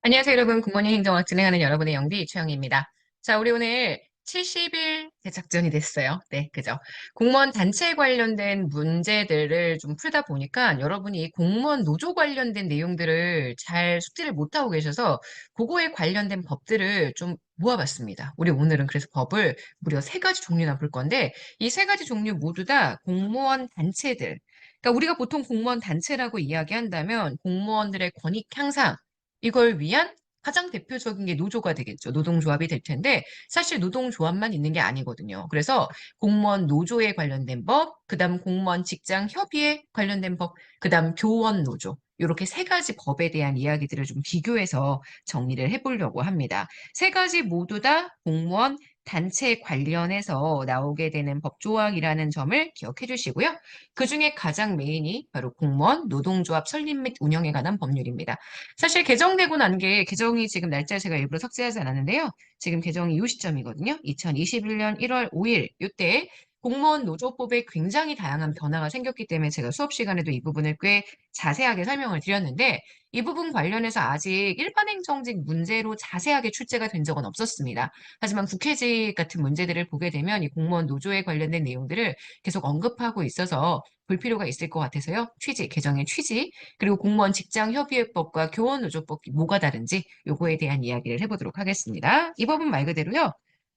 안녕하세요, 여러분. 굿모닝 행정학 진행하는 여러분의 영디 최영입니다. 자, 우리 오늘 70일 대작전이 됐어요. 네, 그죠. 공무원 단체 관련된 문제들을 좀 풀다 보니까 여러분이 이 공무원 노조 관련된 내용들을 잘 숙지를 못하고 계셔서 그거에 관련된 법들을 좀 모아봤습니다. 우리 오늘은 그래서 법을 무려 세 가지 종류나 볼 건데 이 세 가지 종류 모두 다 공무원 단체들. 그러니까 우리가 보통 공무원 단체라고 이야기한다면 공무원들의 권익 향상, 이걸 위한 가장 대표적인 게 노조가 되겠죠. 노동조합이 될 텐데 사실 노동조합만 있는 게 아니거든요. 그래서 공무원 노조에 관련된 법, 그다음 공무원 직장 협의에 관련된 법, 그다음 교원 노조. 이렇게 세 가지 법에 대한 이야기들을 좀 비교해서 정리를 해보려고 합니다. 세 가지 모두 다 공무원 단체 관련해서 나오게 되는 법조항이라는 점을 기억해 주시고요. 그중에 가장 메인이 바로 공무원 노동조합 설립 및 운영에 관한 법률입니다. 사실 개정되고 난 게 개정이 지금 날짜 제가 일부러 삭제하지 않았는데요. 지금 개정이 이 시점이거든요. 2021년 1월 5일 이때 공무원 노조법에 굉장히 다양한 변화가 생겼기 때문에 제가 수업 시간에도 이 부분을 꽤 자세하게 설명을 드렸는데 이 부분 관련해서 아직 일반 행정직 문제로 자세하게 출제가 된 적은 없었습니다. 하지만 국회직 같은 문제들을 보게 되면 이 공무원 노조에 관련된 내용들을 계속 언급하고 있어서 볼 필요가 있을 것 같아서요. 개정의 취지, 그리고 공무원 직장협의회법과 교원노조법이 뭐가 다른지 요거에 대한 이야기를 해보도록 하겠습니다. 이 법은 말 그대로요.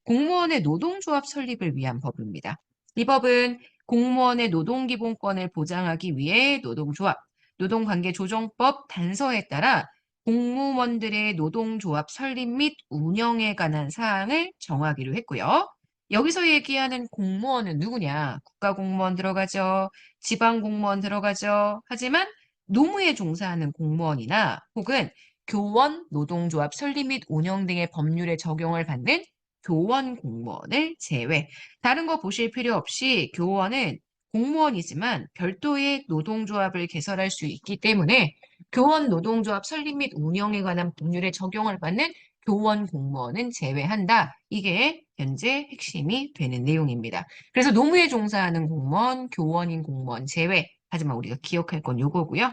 공무원의 노동조합 설립을 위한 법입니다. 이 법은 공무원의 노동기본권을 보장하기 위해 노동조합, 노동관계조정법 단서에 따라 공무원들의 노동조합 설립 및 운영에 관한 사항을 정하기로 했고요. 여기서 얘기하는 공무원은 누구냐? 국가공무원 들어가죠. 지방공무원 들어가죠. 하지만 노무에 종사하는 공무원이나 혹은 교원, 노동조합 설립 및 운영 등의 법률에 적용을 받는 교원 공무원을 제외. 다른 거 보실 필요 없이 교원은 공무원이지만 별도의 노동조합을 개설할 수 있기 때문에 교원 노동조합 설립 및 운영에 관한 법률에 적용을 받는 교원 공무원은 제외한다. 이게 현재 핵심이 되는 내용입니다. 그래서 노무에 종사하는 공무원, 교원인 공무원 제외. 하지만 우리가 기억할 건 요거고요.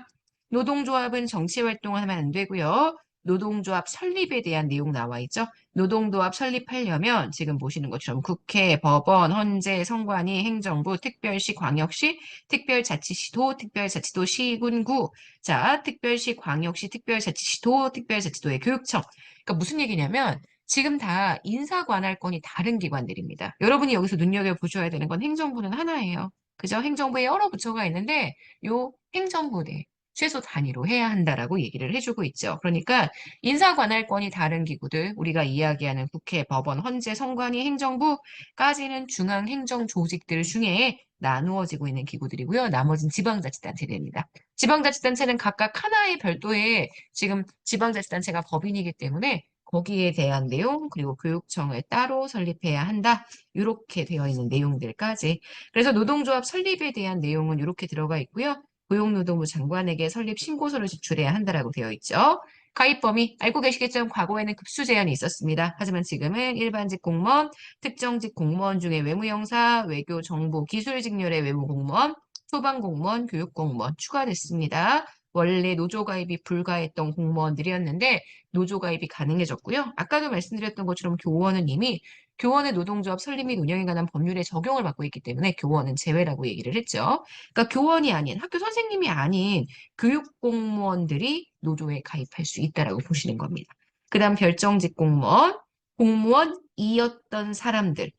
노동조합은 정치 활동을 하면 안 되고요. 노동조합 설립에 대한 내용 나와 있죠. 노동조합 설립하려면 지금 보시는 것처럼 국회, 법원, 헌재, 선관위, 행정부, 특별시, 광역시, 특별자치시도, 특별자치도, 시군구, 자, 특별시, 광역시, 특별자치시도, 특별자치도의 교육청. 그러니까 무슨 얘기냐면 지금 다 인사관할권이 다른 기관들입니다. 여러분이 여기서 눈여겨보셔야 되는 건 행정부는 하나예요. 그죠? 행정부에 여러 부처가 있는데 요 행정부대 최소 단위로 해야 한다라고 얘기를 해주고 있죠. 그러니까 인사관할권이 다른 기구들, 우리가 이야기하는 국회, 법원, 헌재, 선관위, 행정부까지는 중앙행정조직들 중에 나누어지고 있는 기구들이고요. 나머지는 지방자치단체들입니다. 지방자치단체는 각각 하나의 별도의 지금 지방자치단체가 법인이기 때문에 거기에 대한 내용, 그리고 교육청을 따로 설립해야 한다. 이렇게 되어 있는 내용들까지. 그래서 노동조합 설립에 대한 내용은 이렇게 들어가 있고요. 고용노동부 장관에게 설립 신고서를 제출해야 한다라고 되어 있죠. 가입 범위 알고 계시겠지만 과거에는 급수 제한이 있었습니다. 하지만 지금은 일반직 공무원, 특정직 공무원 중에 외무형사, 외교, 정보, 기술 직렬의 외무 공무원, 소방 공무원, 교육 공무원 추가됐습니다. 원래 노조 가입이 불가했던 공무원들이었는데 노조 가입이 가능해졌고요. 아까도 말씀드렸던 것처럼 교원은 이미 교원의 노동조합 설립 및 운영에 관한 법률에 적용을 받고 있기 때문에 교원은 제외라고 얘기를 했죠. 그러니까 교원이 아닌 학교 선생님이 아닌 교육 공무원들이 노조에 가입할 수 있다라고 보시는 겁니다. 그다음 별정직 공무원, 공무원이었던 사람들,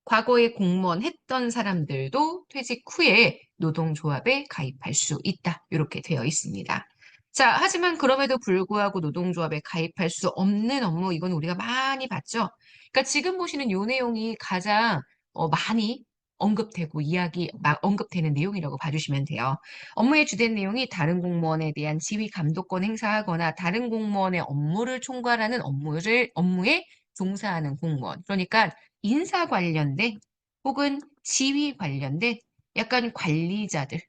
과거에 공무원 했던 사람들도 퇴직 후에 노동조합에 가입할 수 있다. 이렇게 되어 있습니다. 자, 하지만 그럼에도 불구하고 노동조합에 가입할 수 없는 업무, 이건 우리가 많이 봤죠. 그러니까 지금 보시는 이 내용이 가장 많이 언급되고 언급되는 내용이라고 봐주시면 돼요. 업무의 주된 내용이 다른 공무원에 대한 지휘 감독권 행사하거나 다른 공무원의 업무를 총괄하는 업무에 종사하는 공무원. 그러니까 인사 관련된 혹은 지휘 관련된 약간 관리자들.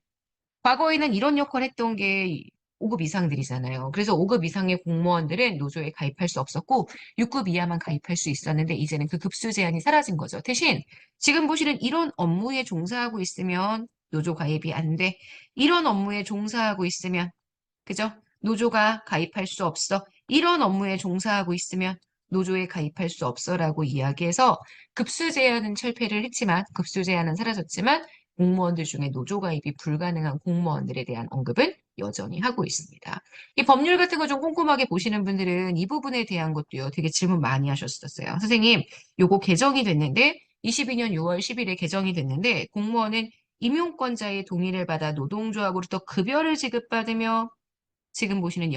과거에는 이런 역할을 했던 게 5급 이상들이잖아요. 그래서 5급 이상의 공무원들은 노조에 가입할 수 없었고 6급 이하만 가입할 수 있었는데 이제는 그 급수 제한이 사라진 거죠. 대신 지금 보시는 이런 업무에 종사하고 있으면 노조 가입이 안 돼. 이런 업무에 종사하고 있으면 그죠? 노조가 가입할 수 없어. 이런 업무에 종사하고 있으면 노조에 가입할 수 없어라고 이야기해서 급수 제한은 철폐를 했지만 급수 제한은 사라졌지만 공무원들 중에 노조 가입이 불가능한 공무원들에 대한 언급은 여전히 하고 있습니다. 이 법률 같은 거 좀 꼼꼼하게 보시는 분들은 이 부분에 대한 것도요, 되게 질문 많이 하셨었어요. 선생님, 요거 개정이 됐는데 22년 6월 10일에 개정이 됐는데 공무원은 임용권자의 동의를 받아 노동조합으로부터 급여를 지급받으며 지금 보시는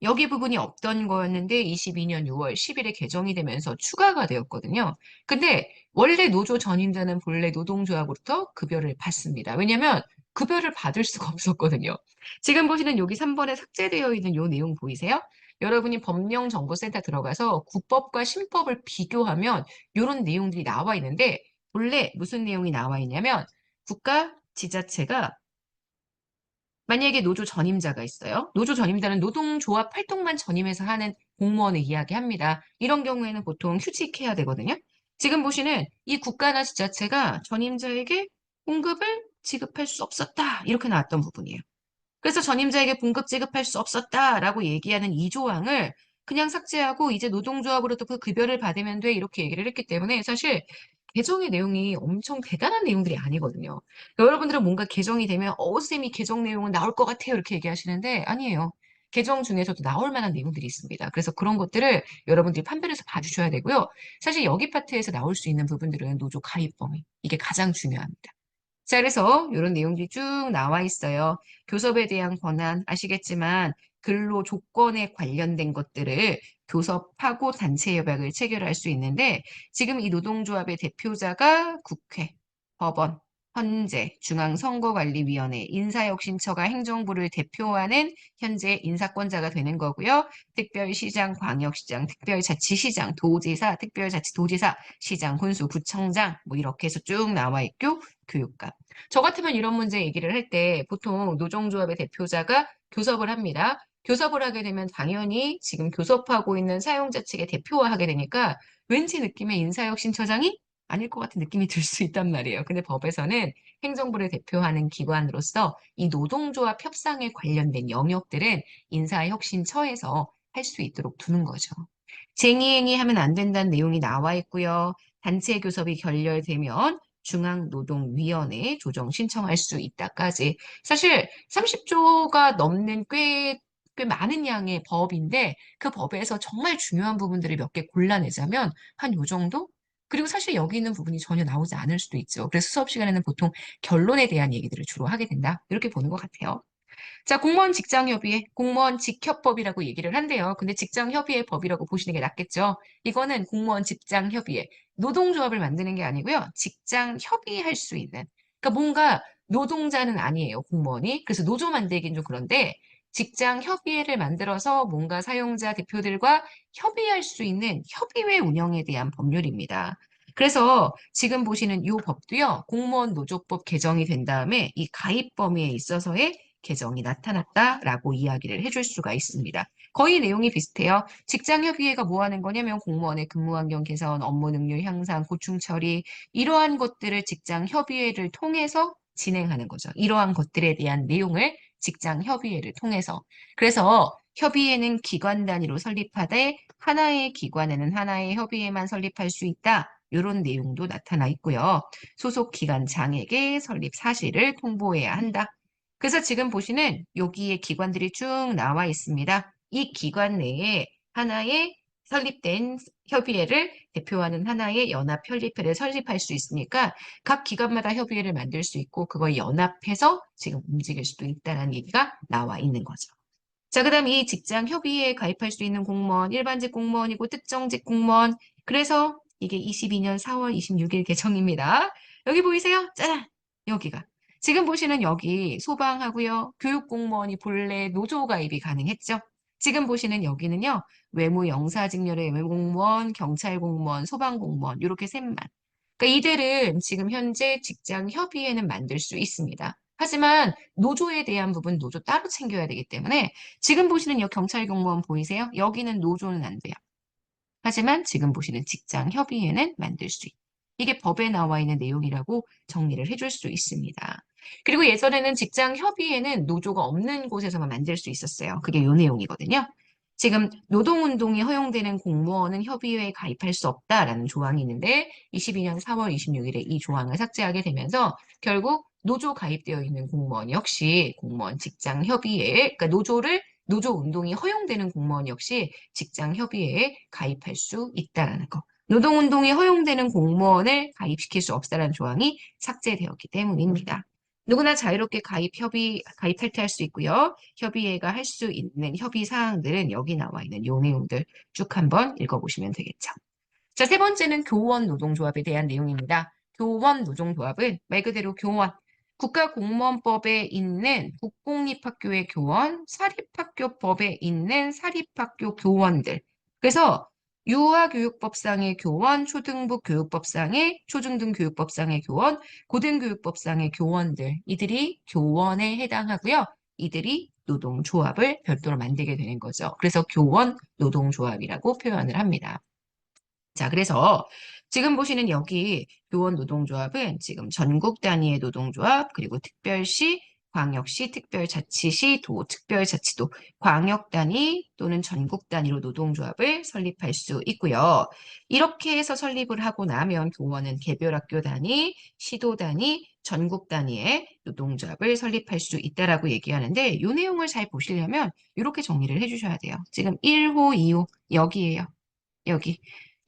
여기 부분이 없던 거였는데 22년 6월 10일에 개정이 되면서 추가가 되었거든요. 근데 원래 노조 전임자는 본래 노동조합으로부터 급여를 받습니다. 왜냐하면 급여를 받을 수가 없었거든요. 지금 보시는 여기 3번에 삭제되어 있는 요 내용 보이세요? 여러분이 법령정보센터 들어가서 국법과 신법을 비교하면 이런 내용들이 나와 있는데 본래 무슨 내용이 나와 있냐면 국가 지자체가 만약에 노조 전임자가 있어요. 노조 전임자는 노동조합 활동만 전임해서 하는 공무원을 이야기합니다. 이런 경우에는 보통 휴직해야 되거든요. 지금 보시는 이 국가나 지자체가 전임자에게 봉급을 지급할 수 없었다. 이렇게 나왔던 부분이에요. 그래서 전임자에게 봉급 지급할 수 없었다라고 얘기하는 이 조항을 그냥 삭제하고 이제 노동조합으로부터 그 급여를 받으면 돼 이렇게 얘기를 했기 때문에 사실 개정의 내용이 엄청 대단한 내용들이 아니거든요. 그러니까 여러분들은 뭔가 개정이 되면 쌤이 개정 내용은 나올 것 같아요 이렇게 얘기하시는데 아니에요. 개정 중에서도 나올 만한 내용들이 있습니다. 그래서 그런 것들을 여러분들이 판별해서 봐주셔야 되고요. 사실 여기 파트에서 나올 수 있는 부분들은 노조 가입 범위 이게 가장 중요합니다. 자, 그래서 이런 내용들이 쭉 나와 있어요. 교섭에 대한 권한 아시겠지만 근로 조건에 관련된 것들을 교섭하고 단체 협약을 체결할 수 있는데 지금 이 노동조합의 대표자가 국회, 법원, 헌재, 중앙선거관리위원회, 인사혁신처가 행정부를 대표하는 현재 인사권자가 되는 거고요. 특별시장, 광역시장, 특별자치시장, 도지사, 특별자치도지사, 시장, 군수, 구청장 뭐 이렇게 해서 쭉 나와 있고 교육감. 저 같으면 이런 문제 얘기를 할 때 보통 노동조합의 대표자가 교섭을 합니다. 교섭을 하게 되면 당연히 지금 교섭하고 있는 사용자 측의 대표와 하게 되니까 왠지 느낌에 인사혁신처장이 아닐 것 같은 느낌이 들 수 있단 말이에요. 근데 법에서는 행정부를 대표하는 기관으로서 이 노동조합 협상에 관련된 영역들은 인사혁신처에서 할 수 있도록 두는 거죠. 쟁의행위 하면 안 된다는 내용이 나와 있고요. 단체 교섭이 결렬되면 중앙노동위원회에 조정 신청할 수 있다까지. 사실 30조가 넘는 꽤 많은 양의 법인데 그 법에서 정말 중요한 부분들을 몇 개 골라내자면 한 요 정도? 그리고 사실 여기 있는 부분이 전혀 나오지 않을 수도 있죠. 그래서 수업 시간에는 보통 결론에 대한 얘기들을 주로 하게 된다. 이렇게 보는 것 같아요. 자, 공무원 직장협의회, 공무원 직협법이라고 얘기를 한대요. 근데 직장협의회 법이라고 보시는 게 낫겠죠. 이거는 공무원 직장협의회, 노동조합을 만드는 게 아니고요. 직장협의할 수 있는. 그러니까 뭔가 노동자는 아니에요, 공무원이. 그래서 노조 만들긴 좀 그런데 직장협의회를 만들어서 뭔가 사용자 대표들과 협의할 수 있는 협의회 운영에 대한 법률입니다. 그래서 지금 보시는 이 법도요, 공무원 노조법 개정이 된 다음에 이 가입 범위에 있어서의 개정이 나타났다라고 이야기를 해줄 수가 있습니다. 거의 내용이 비슷해요. 직장협의회가 뭐 하는 거냐면 공무원의 근무환경 개선, 업무 능률 향상, 고충 처리 이러한 것들을 직장협의회를 통해서 진행하는 거죠. 이러한 것들에 대한 내용을 직장협의회를 통해서. 그래서 협의회는 기관 단위로 설립하되 하나의 기관에는 하나의 협의회만 설립할 수 있다. 이런 내용도 나타나 있고요. 소속 기관장에게 설립 사실을 통보해야 한다. 그래서 지금 보시는 여기에 기관들이 쭉 나와 있습니다. 이 기관 내에 하나의 설립된 협의회를 대표하는 하나의 연합 협의회를 설립할 수 있으니까 각 기관마다 협의회를 만들 수 있고 그걸 연합해서 지금 움직일 수도 있다는 얘기가 나와 있는 거죠. 자, 그다음 이 직장 협의회에 가입할 수 있는 공무원, 일반직 공무원이고 특정직 공무원. 그래서 이게 22년 4월 26일 개정입니다. 여기 보이세요? 짜잔! 여기가. 지금 보시는 여기 소방하고요. 교육공무원이 본래 노조 가입이 가능했죠. 지금 보시는 여기는요. 외무 영사직렬의 외무공무원, 경찰공무원, 소방공무원 이렇게 셋만. 그러니까 이들은 지금 현재 직장 협의회는 만들 수 있습니다. 하지만 노조에 대한 부분 노조 따로 챙겨야 되기 때문에 지금 보시는 이 경찰 공무원 보이세요? 여기는 노조는 안 돼요. 하지만 지금 보시는 직장 협의회는 만들 수 있다. 이게 법에 나와 있는 내용이라고 정리를 해줄 수 있습니다. 그리고 예전에는 직장 협의회는 노조가 없는 곳에서만 만들 수 있었어요. 그게 요 내용이거든요. 지금 노동운동이 허용되는 공무원은 협의회에 가입할 수 없다라는 조항이 있는데 22년 4월 26일에 이 조항을 삭제하게 되면서 결국 노조 가입되어 있는 공무원 역시 공무원 직장 협의회에 그러니까 노조 운동이 허용되는 공무원 역시 직장 협의회에 가입할 수 있다라는 거. 노동운동이 허용되는 공무원을 가입시킬 수 없다라는 조항이 삭제되었기 때문입니다. 누구나 자유롭게 가입 탈퇴할 수 있고요. 협의회가 할 수 있는 협의 사항들은 여기 나와 있는 요 내용들 쭉 한번 읽어보시면 되겠죠. 자, 세 번째는 교원 노동조합에 대한 내용입니다. 교원 노동조합은 말 그대로 교원, 국가공무원법에 있는 국공립학교의 교원, 사립학교법에 있는 사립학교 교원들. 그래서 유아교육법상의 교원, 초등부 교육법상의, 초중등 교육법상의 교원, 고등교육법상의 교원들. 이들이 교원에 해당하고요. 이들이 노동조합을 별도로 만들게 되는 거죠. 그래서 교원 노동조합이라고 표현을 합니다. 자, 그래서 지금 보시는 여기 교원 노동조합은 지금 전국 단위의 노동조합, 그리고 특별시, 광역시, 특별자치시, 도, 특별자치도, 광역 단위 또는 전국 단위로 노동조합을 설립할 수 있고요. 이렇게 해서 설립을 하고 나면 교원은 개별학교 단위, 시도 단위, 전국 단위의 노동조합을 설립할 수 있다라고 얘기하는데 이 내용을 잘 보시려면 이렇게 정리를 해주셔야 돼요. 지금 1호, 2호 여기에요. 여기.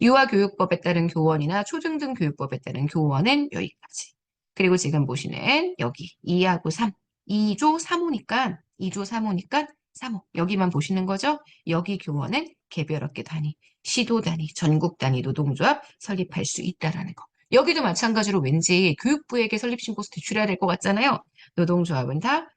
유아교육법에 따른 교원이나 초중등 교육법에 따른 교원은 여기까지. 그리고 지금 보시는 여기 2하고 3. 2조 3호니까 2조 3호니까 3호. 여기만 보시는 거죠? 여기 교원은 개별학교 단위, 시도 단위, 전국 단위 노동조합 설립할 수 있다라는 거. 여기도 마찬가지로 왠지 교육부에게 설립신고서 제출해야 될 것 같잖아요. 노동조합은 다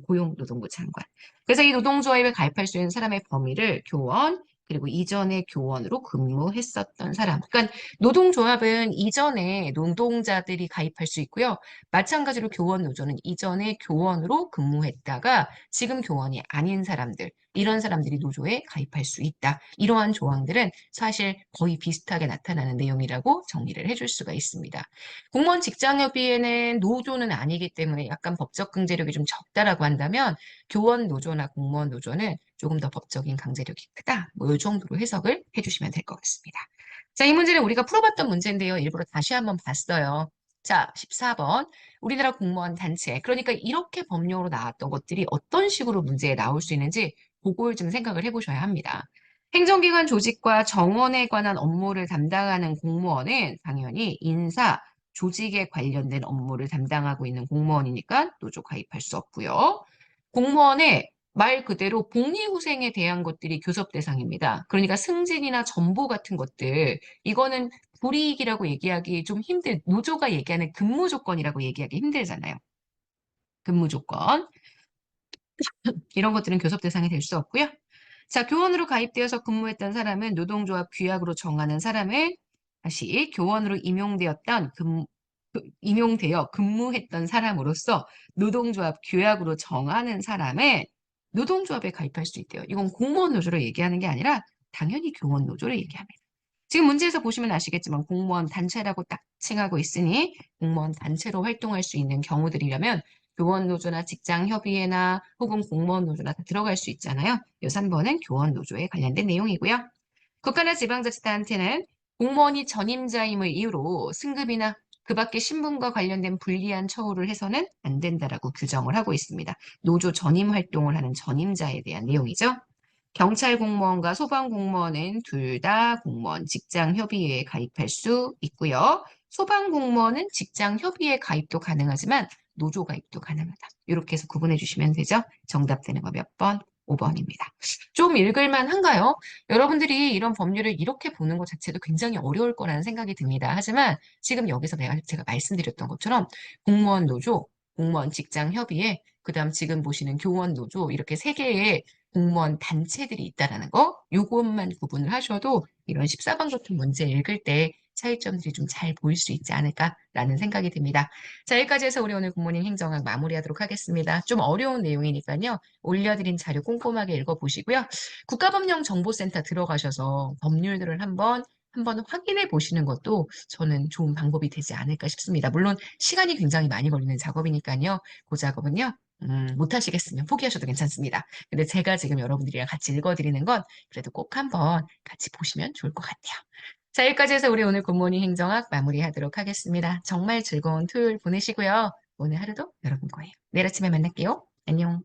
고용노동부 장관. 그래서 이 노동조합에 가입할 수 있는 사람의 범위를 교원, 그리고 이전에 교원으로 근무했었던 사람. 그러니까 노동조합은 이전에 노동자들이 가입할 수 있고요. 마찬가지로 교원 노조는 이전에 교원으로 근무했다가 지금 교원이 아닌 사람들, 이런 사람들이 노조에 가입할 수 있다. 이러한 조항들은 사실 거의 비슷하게 나타나는 내용이라고 정리를 해줄 수가 있습니다. 공무원 직장협의회는 노조는 아니기 때문에 약간 법적 강제력이 좀 적다라고 한다면 교원 노조나 공무원 노조는 조금 더 법적인 강제력이 크다. 뭐 이 정도로 해석을 해주시면 될 것 같습니다. 자, 이 문제는 우리가 풀어봤던 문제인데요. 일부러 다시 한번 봤어요. 자, 14번. 우리나라 공무원 단체. 그러니까 이렇게 법령으로 나왔던 것들이 어떤 식으로 문제에 나올 수 있는지 그걸 좀 생각을 해보셔야 합니다. 행정기관 조직과 정원에 관한 업무를 담당하는 공무원은 당연히 인사, 조직에 관련된 업무를 담당하고 있는 공무원이니까 노조 가입할 수 없고요. 공무원의 말 그대로 복리후생에 대한 것들이 교섭 대상입니다. 그러니까 승진이나 전보 같은 것들, 이거는 불이익이라고 얘기하기 좀 노조가 얘기하는 근무 조건이라고 얘기하기 힘들잖아요. 근무 조건. 이런 것들은 교섭 대상이 될 수 없고요. 자, 교원으로 가입되어서 근무했던 사람은 노동조합 규약으로 정하는 사람은 다시 교원으로 임용되어 근무했던 사람으로서 노동조합 규약으로 정하는 사람은 노동조합에 가입할 수 있대요. 이건 공무원 노조를 얘기하는 게 아니라 당연히 교원 노조를 얘기합니다. 지금 문제에서 보시면 아시겠지만 공무원 단체라고 딱 칭하고 있으니 공무원 단체로 활동할 수 있는 경우들이라면 교원 노조나 직장 협의회나 혹은 공무원 노조나 다 들어갈 수 있잖아요. 요 3번은 교원 노조에 관련된 내용이고요. 국가나 지방자치단체는 공무원이 전임자임을 이유로 승급이나 그 밖의 신분과 관련된 불리한 처우를 해서는 안 된다라고 규정을 하고 있습니다. 노조 전임 활동을 하는 전임자에 대한 내용이죠. 경찰 공무원과 소방 공무원은 둘 다 공무원 직장협의회에 가입할 수 있고요. 소방 공무원은 직장협의회 가입도 가능하지만 노조 가입도 가능하다. 이렇게 해서 구분해 주시면 되죠. 정답 되는 거 몇 번? 5번입니다. 좀 읽을만 한가요? 여러분들이 이런 법률을 이렇게 보는 것 자체도 굉장히 어려울 거라는 생각이 듭니다. 하지만 지금 여기서 제가 말씀드렸던 것처럼 공무원 노조, 공무원 직장협의회, 그다음 지금 보시는 교원 노조 이렇게 세 개의 공무원 단체들이 있다라는 거, 요것만 구분을 하셔도 이런 14번 같은 문제 읽을 때 차이점들이 좀 잘 보일 수 있지 않을까라는 생각이 듭니다. 자, 여기까지 해서 우리 오늘 굿모닝 행정학 마무리하도록 하겠습니다. 좀 어려운 내용이니까요. 올려드린 자료 꼼꼼하게 읽어보시고요. 국가법령정보센터 들어가셔서 법률들을 한번 한번 확인해 보시는 것도 저는 좋은 방법이 되지 않을까 싶습니다. 물론 시간이 굉장히 많이 걸리는 작업이니까요. 그 작업은요. 못 하시겠으면 포기하셔도 괜찮습니다. 근데 제가 지금 여러분들이랑 같이 읽어드리는 건 그래도 꼭 한번 같이 보시면 좋을 것 같아요. 자, 여기까지 해서 우리 오늘 굿모닝 행정학 마무리하도록 하겠습니다. 정말 즐거운 토요일 보내시고요. 오늘 하루도 여러분 거예요. 내일 아침에 만날게요. 안녕.